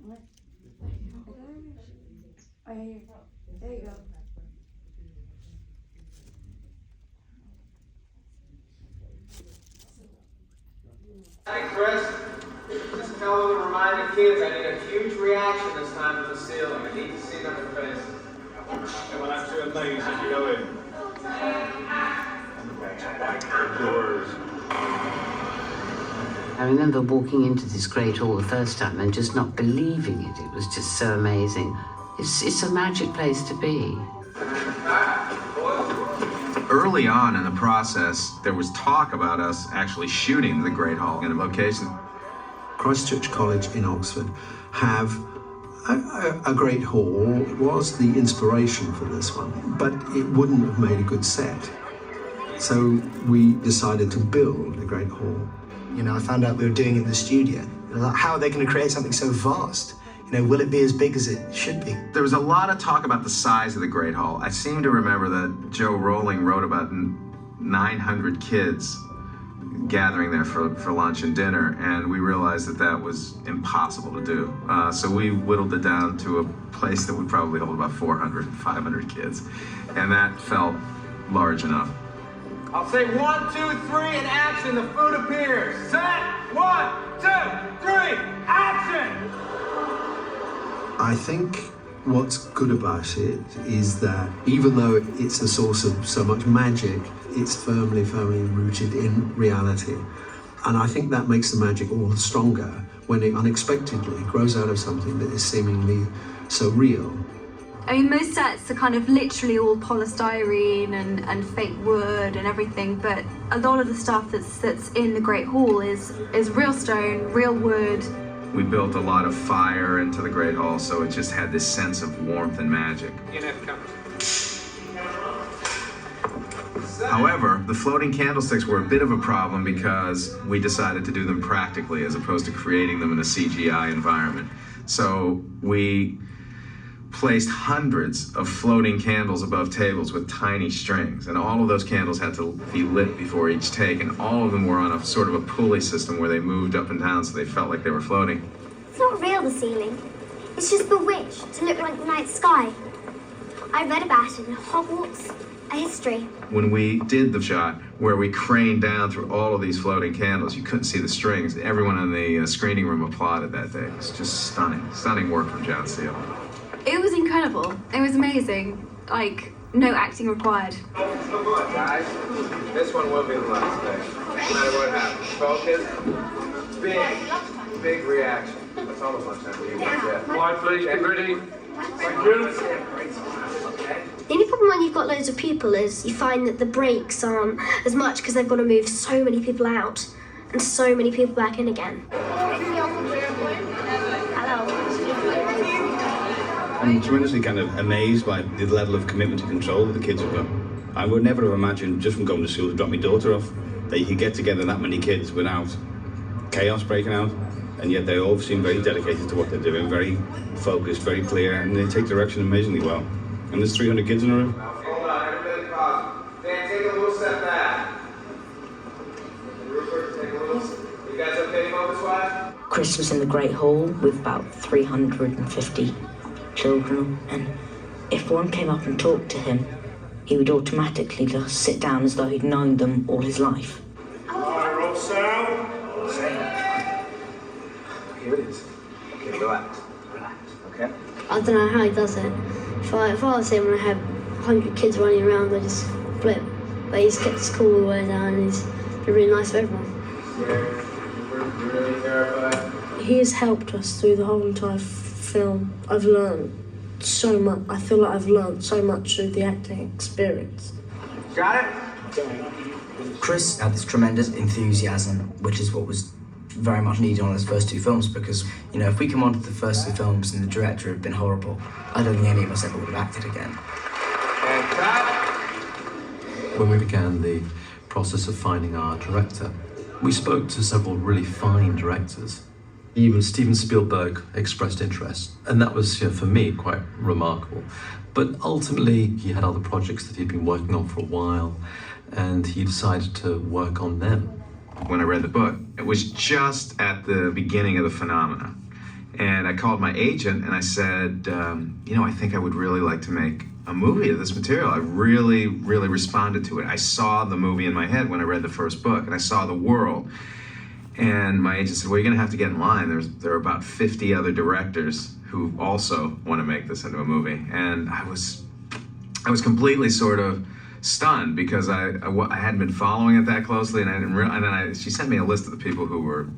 There you go. Hey Chris, just tell them to remind the kids I need a huge reaction this time from the ceiling. I need to see them in faces. And when I'm too amazed, you go in. Doors. I remember walking into this great hall the first time and just not believing it. It was just so amazing. It's a magic place to be. Early on in the process, there was talk about us actually shooting the Great Hall in a location. Christ Church College in Oxford have a great hall. It was the inspiration for this one, but it wouldn't have made a good set. So we decided to build a great hall. You know, I found out we were doing it in the studio. Like, how are they going to create something so vast? You know, will it be as big as it should be? There was a lot of talk about the size of the Great Hall. I seem to remember that Joe Rowling wrote about 900 kids gathering there for lunch and dinner, and we realized that that was impossible to do. So we whittled it down to a place that would probably hold about 400, 500 kids, and that felt large enough. I'll say 1, 2, 3, and action. The food appears. Set. 1, 2, 3, action. I think what's good about it is that even though it's a source of so much magic, it's firmly rooted in reality. And I think that makes the magic all the stronger when it unexpectedly grows out of something that is seemingly so real. I mean, most sets are kind of literally all polystyrene and fake wood and everything, but a lot of the stuff that's in the Great Hall is real stone, real wood. We built a lot of fire into the Great Hall, so it just had this sense of warmth and magic. However, the floating candlesticks were a bit of a problem because we decided to do them practically as opposed to creating them in a CGI environment. So we placed hundreds of floating candles above tables with tiny strings, and all of those candles had to be lit before each take, and all of them were on a sort of a pulley system where they moved up and down so they felt like they were floating. It's not real, the ceiling. It's just bewitched to look like the night sky. I read about it in Hogwarts, a history. When we did the shot where we craned down through all of these floating candles, you couldn't see the strings. Everyone in the screening room applauded that day. It's just stunning work from John Seale. It was incredible. It was amazing. Like, no acting required. Focus the book, guys. This one will be the last day. No matter what happens. Focus. Big reaction. That's almost lunchtime for you. Yeah. Quiet, please. Get ready. Thank you. The only problem when you've got loads of people is you find that the breaks aren't as much because they've got to move so many people out and so many people back in again. I'm tremendously kind of amazed by the level of commitment and control that the kids have got. I would never have imagined, just from going to school to drop my daughter off, that you could get together that many kids without chaos breaking out, and yet they all seem very dedicated to what they're doing, very focused, very clear, and they take direction amazingly well. And there's 300 kids in the room. Hold on, everybody pause. Dan, take a little step back. Rupert, take a little. You guys okay focus-wise? Chris was in the Great Hall with about 350 children, and if one came up and talked to him, he would automatically just sit down as though he'd known them all his life. Alright, roll sound. Here it is. Okay, relax, okay? I don't know how he does it. If I was him and I had 100 kids running around, I just flip. But he's kept his cool all the way down, and he's been really nice for everyone. You're really terrified. He has helped us through the whole entire film. I've learned so much. I feel like I've learned so much through the acting experience. Got it? Chris had this tremendous enthusiasm, which is what was very much needed on those first two films, because, you know, if we come on to the first two films and the director had been horrible, I don't think any of us ever would have acted again. And cut. When we began the process of finding our director, we spoke to several really fine directors. Even Steven Spielberg expressed interest, and that was, for me, quite remarkable. But ultimately, he had other projects that he'd been working on for a while, and he decided to work on them. When I read the book, it was just at the beginning of the phenomenon. And I called my agent and I said, I think I would really like to make a movie of this material. I really, really responded to it. I saw the movie in my head when I read the first book, and I saw the world. And my agent said, well, you're gonna have to get in line. There are about 50 other directors who also want to make this into a movie. And I was completely sort of stunned because I hadn't been following it that closely, and I didn't realize. And then she sent me a list of the people who were,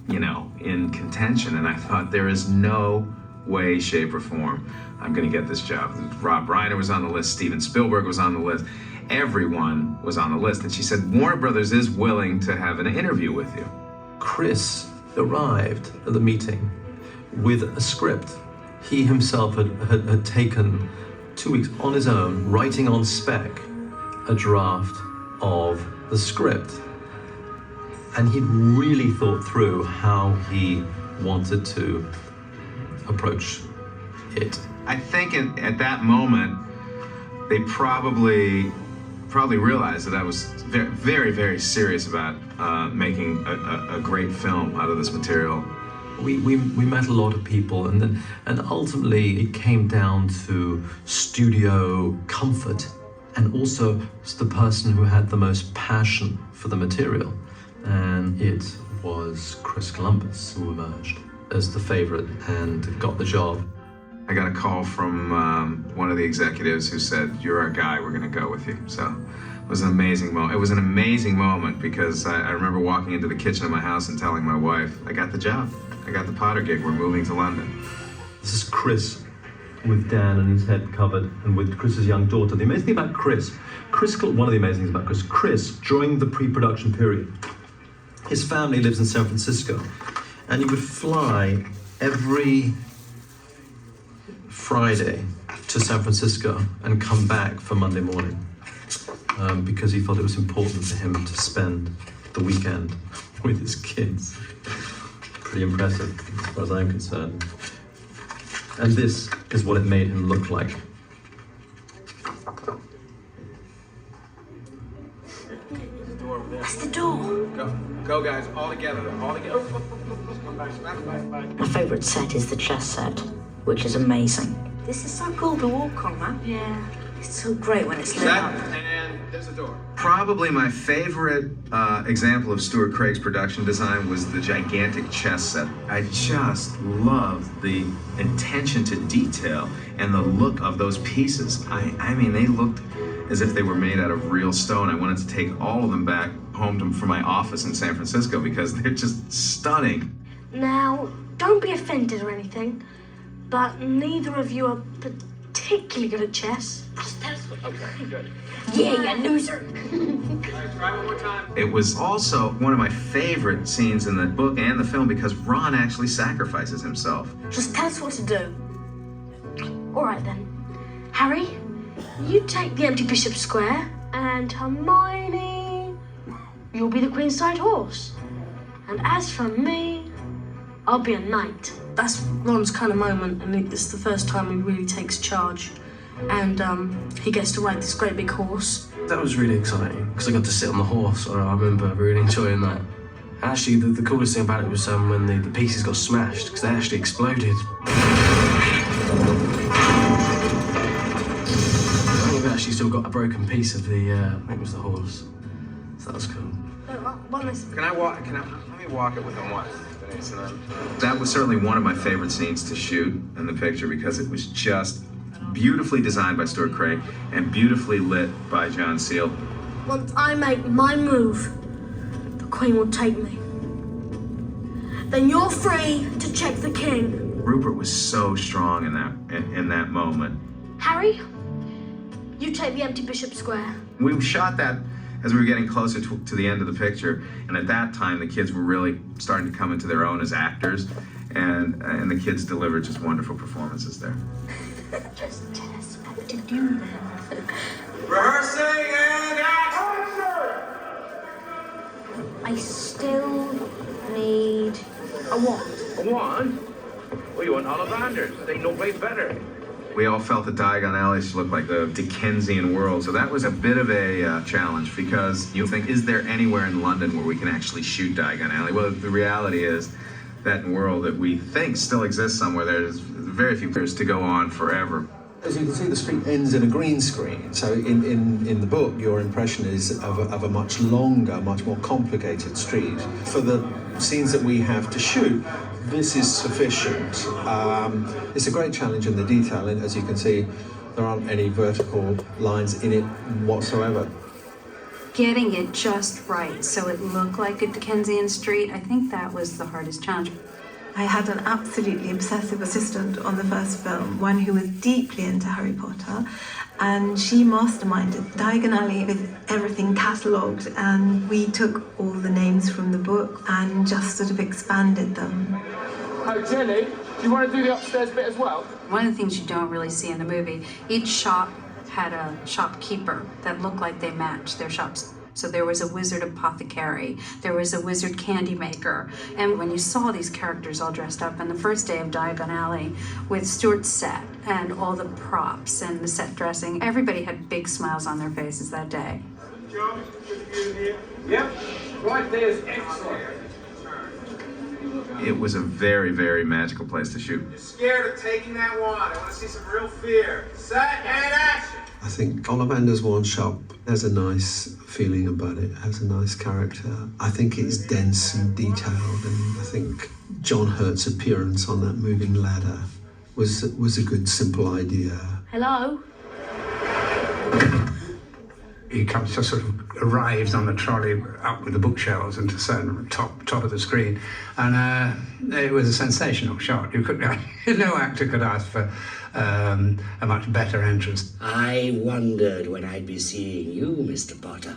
in contention, and I thought, there is no way, shape, or form I'm going to get this job. Rob Reiner was on the list, Steven Spielberg was on the list, everyone was on the list, and she said, Warner Brothers is willing to have an interview with you. Chris arrived at the meeting with a script. He himself had taken 2 weeks on his own, writing on spec a draft of the script. And he'd really thought through how he wanted to approach it. I think at that moment, they probably realized that I was very, very, very serious about making a great film out of this material. We met a lot of people, and ultimately it came down to studio comfort and also the person who had the most passion for the material. And it was Chris Columbus who emerged as the favorite and got the job. I got a call from one of the executives who said, you're our guy, we're gonna go with you. So it was an amazing moment. It was an amazing moment because I remember walking into the kitchen of my house and telling my wife, I got the job. I got the Potter gig, we're moving to London. This is Chris with Dan and his head covered, and with Chris's young daughter. The amazing thing about Chris, one of the amazing things about Chris, during the pre-production period, his family lives in San Francisco, and he would fly every Friday to San Francisco and come back for Monday morning because he thought it was important for him to spend the weekend with his kids. Pretty impressive as far as I'm concerned. And this is what it made him look like. That's the door. Go guys, all together. My favourite set is the chess set, which is amazing. This is so cool to walk on, man. Yeah. It's so great when it's lit Set, up. and there's a door. Probably my favorite example of Stuart Craig's production design was the gigantic chess set. I just loved the attention to detail and the look of those pieces. I mean, they looked as if they were made out of real stone. I wanted to take all of them back home for my office in San Francisco because they're just stunning. Now, don't be offended or anything, but neither of you are particularly good at chess. Okay, good. Yeah, you loser. All right, try one more time. It was also one of my favorite scenes in the book and the film because Ron actually sacrifices himself. Just tell us what to do. All right then. Harry, you take the empty bishop square, and Hermione, you'll be the queenside horse. And as for me, I'll be a knight. That's Ron's kind of moment, and it's the first time he really takes charge. And he gets to ride this great big horse. That was really exciting, because I got to sit on the horse. I remember really enjoying that. Actually, the coolest thing about it was when the pieces got smashed, because they actually exploded. We've actually still got a broken piece of the, I think it was the horse. So that was cool. Let me walk it with him once. That was certainly one of my favorite scenes to shoot in the picture because it was just beautifully designed by Stuart Craig and beautifully lit by John Seale. Once I make my move, the Queen will take me. Then you're free to check the King. Rupert was so strong in that moment. Harry, you take the empty bishop square. We shot that as we were getting closer to the end of the picture, and at that time the kids were really starting to come into their own as actors, and the kids delivered just wonderful performances there. Just tell us what to do then. Rehearsing and action! I still need a wand. A wand? Well, you want Ollivander. They no way better. We all felt that Diagon Alley should look like the Dickensian world, so that was a bit of a challenge because you think, is there anywhere in London where we can actually shoot Diagon Alley? Well, the reality is that world that we think still exists somewhere. There's very few years to go on forever. As you can see, the street ends in a green screen. So in the book, your impression is of a much longer, much more complicated street. For the scenes that we have to shoot, this is sufficient. It's a great challenge in the detail, and as you can see, there aren't any vertical lines in it whatsoever. Getting it just right so it looked like a Dickensian street, I think that was the hardest challenge. I had an absolutely obsessive assistant on the first film, one who was deeply into Harry Potter, and she masterminded Diagon Alley with everything catalogued, and we took all the names from the book and just sort of expanded them. Oh, Jenny, do you want to do the upstairs bit as well? One of the things you don't really see in the movie, each shop had a shopkeeper that looked like they matched their shops. So there was a wizard apothecary, there was a wizard candy maker, and when you saw these characters all dressed up on the first day of Diagon Alley with Stuart's set and all the props and the set dressing, everybody had big smiles on their faces that day. Good job, good to be here. Yep, right there's excellent. It was a very, very magical place to shoot. You're scared of taking that wand. I want to see some real fear. Set and action. I think Ollivander's Wand Shop has a nice feeling about it, has a nice character. I think it's dense and detailed, and I think John Hurt's appearance on that moving ladder was a good, simple idea. Hello? He comes, just sort of arrives on the trolley up with the bookshelves and to the top of the screen, and it was a sensational shot. You couldn't, no actor could ask for a much better entrance. I wondered when I'd be seeing you, Mr. Potter.